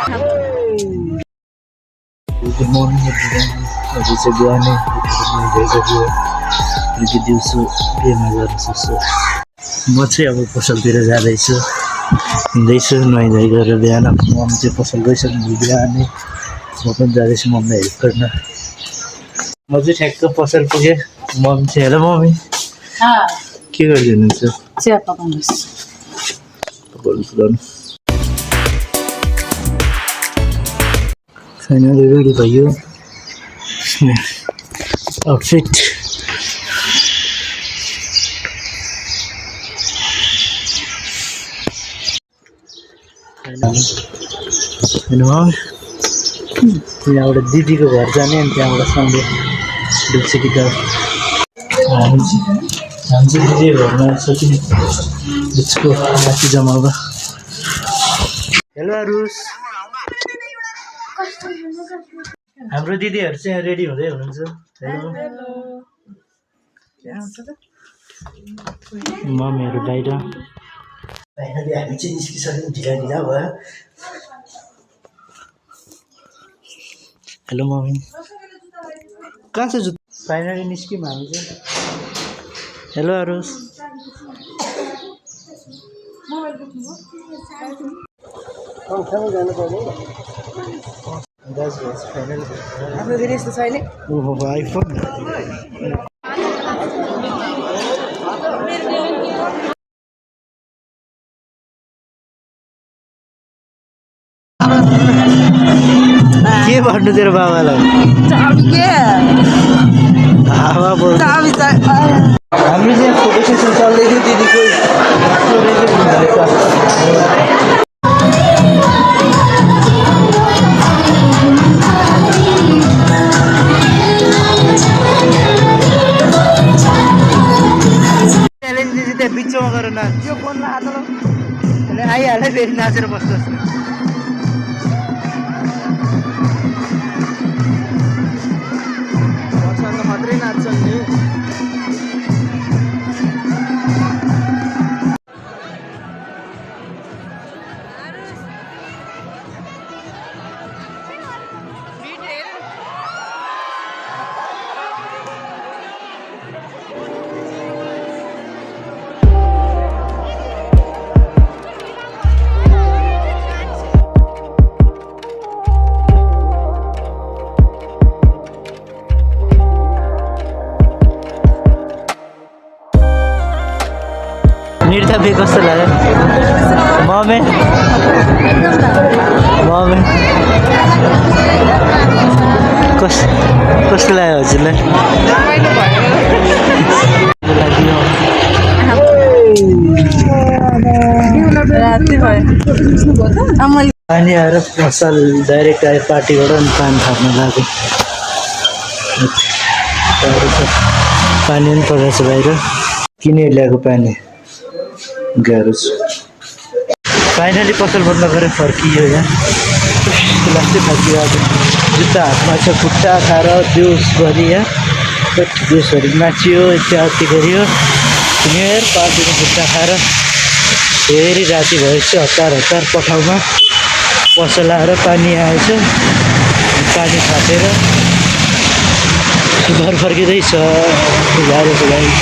Good morning everyone. अहिले चाहिँ बिहानै भइसक्यो। बेलुकी दिउँसो बिहेमा गर्न सक्छु। म चाहिँ अब पसलतिर जाँदैछु, हिँड्दैछु नुहाइधुवाइ गरेर। बिहान मम्मी चाहिँ पसल गइसक्नु बिहानै, म पनि जाँदैछु मम्मीलाई हेल्प गर्न। म चाहिँ ठ्याक्क पसल पुगेँ। मम्मी चाहिँ हेर मम्मी के गरिदिनु हुन्छ? चिया पकाउनुहोस्। फाइनली रेडी भयो आउटफिट। त्यहाँबाट दिदीको घर जाने अनि त्यहाँबाट सँगै डुल्सिटीका हामी चाहिँ दिदी घरमा सकिने बिचको माथि जमाउँदा। हेलो अरुस, हाम्रो दिदीहरू चाहिँ रेडी हुँदै हुनुहुन्छ। मम्मीहरू बाहिर। फाइनली हामी चाहिँ निस्किसक्यौँ, ढिला ढिला भयो। हेलो मम्मी, कहाँ छ जुत्ता? फाइनली निस्क्यौँ हामी चाहिँ। हेलो अरुस, जानु पर्ने फाइनल आफ्नो फेरि यस्तो छैन। ओहो आइफोन के भन्नु तेरो बाबालाई? हावा बोल्छ। हाम्रो चाहिँ फोटो सेसन चल्दै थियो, दिदीको बिचमा गएर नाच। यो फोन आइहाल्यो फेरि नाचेर बस्नुहोस्। वर्षमा त मात्रै नाच्छन् नि। नृत्य फेरि कस्तो लाग्यो मम्मी? मम्मी कस्तो लाग्यो हजुरलाई? पानी आएर पसल डाइरेक्ट आयो पार्टीबाट, अनि पानी थाप्न लाग्यो। पानी पनि परेको छ बाहिर, किनेर ल्याएको पानी गाह्रो छ। फाइनली पसल बन्द गरेर फर्कियो। यहाँ लास्टै फर्कियो। आज जुत्ता हातमा छ, खुट्टा खाएर दिउँसभरि यहाँ दिउँसभरि नाचियो, यताउति गरियो। न्यु इयर पार्टीको खुट्टा खाएर फेरि राति भएपछि हतार हतार पठाउमा पसल आएर पानी आएछ। पानी थापेर घर फर्किँदैछ। गाह्रो छ गाडी।